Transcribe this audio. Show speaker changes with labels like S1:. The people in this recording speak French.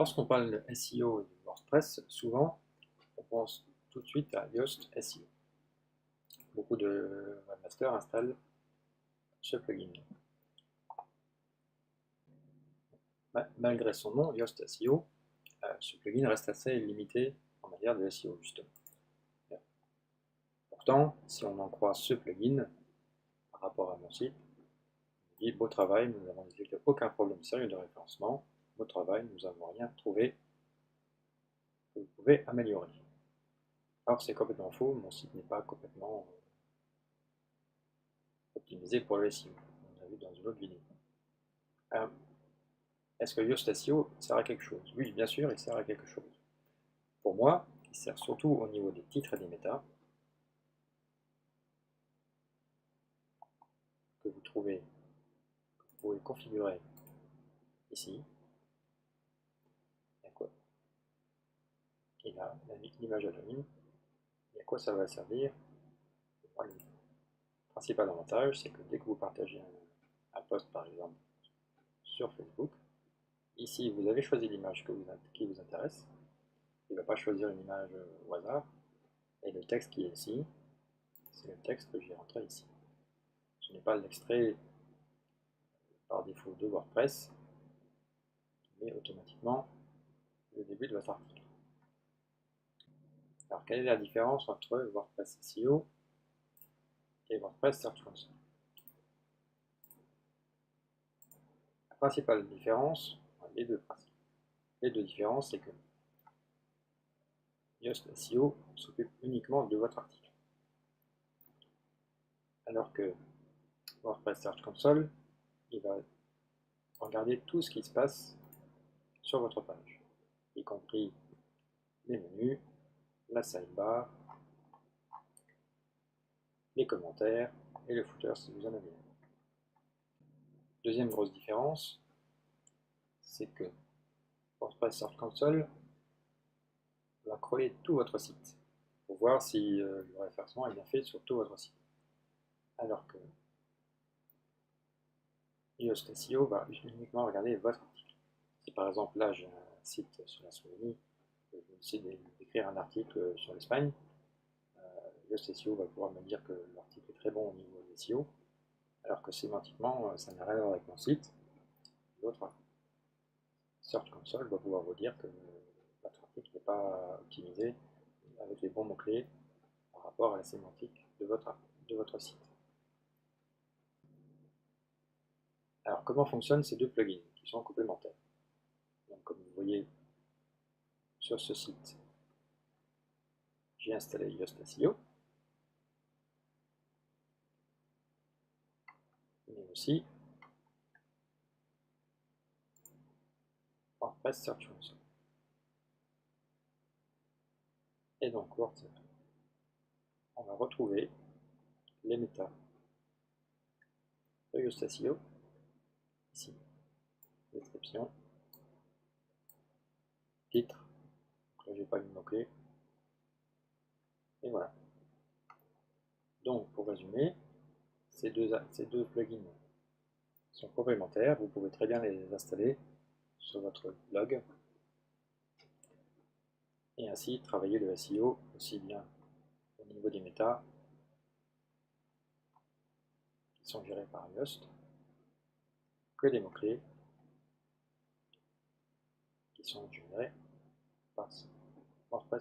S1: Lorsqu'on parle de SEO et de WordPress, souvent, on pense tout de suite à Yoast SEO. Beaucoup de webmasters installent ce plugin. Malgré son nom, Yoast SEO, ce plugin reste assez limité en matière de SEO, justement. Pourtant, si on en croit ce plugin par rapport à mon site, il dit « Beau travail, nous n'avons détecté aucun problème sérieux de référencement. Beau travail, nous n'avons rien trouvé que vous pouvez améliorer. » Alors c'est complètement faux, mon site n'est pas complètement optimisé pour le SEO. On a vu dans une autre vidéo. Est-ce que Yoast SEO sert à quelque chose? Oui, bien sûr, il sert à quelque chose. Pour moi, il sert surtout au niveau des titres et des méta que vous pouvez configurer ici. Et là, l'image anonyme. Et à quoi ça va servir? Le principal avantage, c'est que dès que vous partagez un post, par exemple, sur Facebook, ici, vous avez choisi l'image qui vous intéresse. Il ne va pas choisir une image au hasard. Et le texte qui est ici, c'est le texte que j'ai rentré ici. Ce n'est pas l'extrait par défaut de WordPress qui met automatiquement le début de votre article. Alors, quelle est la différence entre WordPress SEO et WordPress Search Console? La principale différence, les deux différences, c'est que Yoast SEO s'occupe uniquement de votre article. Alors que WordPress Search Console, il va regarder tout ce qui se passe sur votre page, y compris les menus, la sidebar, les commentaires et le footer si vous en avez un. Deuxième grosse différence, c'est que WordPress Search Console va crawler tout votre site pour voir si le référencement est bien fait sur tout votre site. Alors que Yoast SEO va uniquement regarder votre article. Si par exemple là j'ai un site sur la Slovénie, je décide d'écrire un article sur l'Espagne, Yoast SEO va pouvoir me dire que l'article est très bon au niveau de SEO, alors que sémantiquement ça n'a rien à voir avec mon site. L'autre Search Console va pouvoir vous dire que votre article n'est pas optimisé avec les bons mots-clés par rapport à la sémantique de votre site. Alors comment fonctionnent ces deux plugins qui sont complémentaires? Donc, comme vous voyez sur ce site, j'ai installé Yoast SEO, mais aussi WordPress Search Console. Et donc WordPress, on va retrouver les méta de Yoast SEO, ici, description, titre, donc là j'ai pas mis de mots-clés, et voilà. Donc pour résumer, ces deux plugins sont complémentaires, vous pouvez très bien les installer sur votre blog et ainsi travailler le SEO aussi bien au niveau des méta qui sont gérés par Yoast que des mots-clés qui sont générés par WordPress.